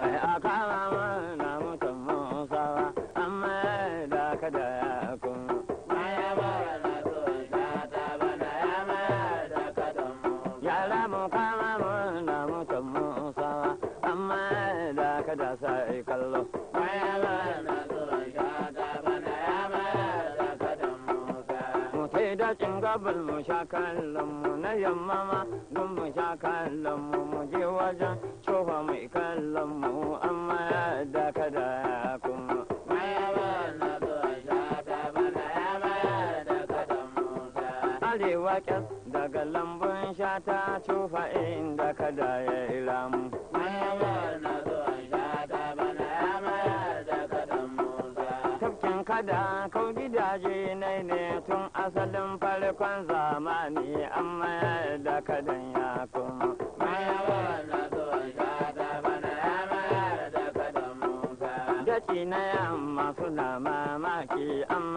ai aka mana mutum musa amma da kada ya kuma yara mu kama mana mutum musa amma da kada sai kallo da cin gabal mu sha kallon mu na yamma ma don mu sha kallon mu je wajen cofa mai kallon mu amma da kada ya kuma arewa kyas daga lambun shata cofa inda kada ya yi ramu tafkin kada kau gidaje ne tun asalin farkon zamani amma da kadan ya kuma daci na yamma suna mamaki amma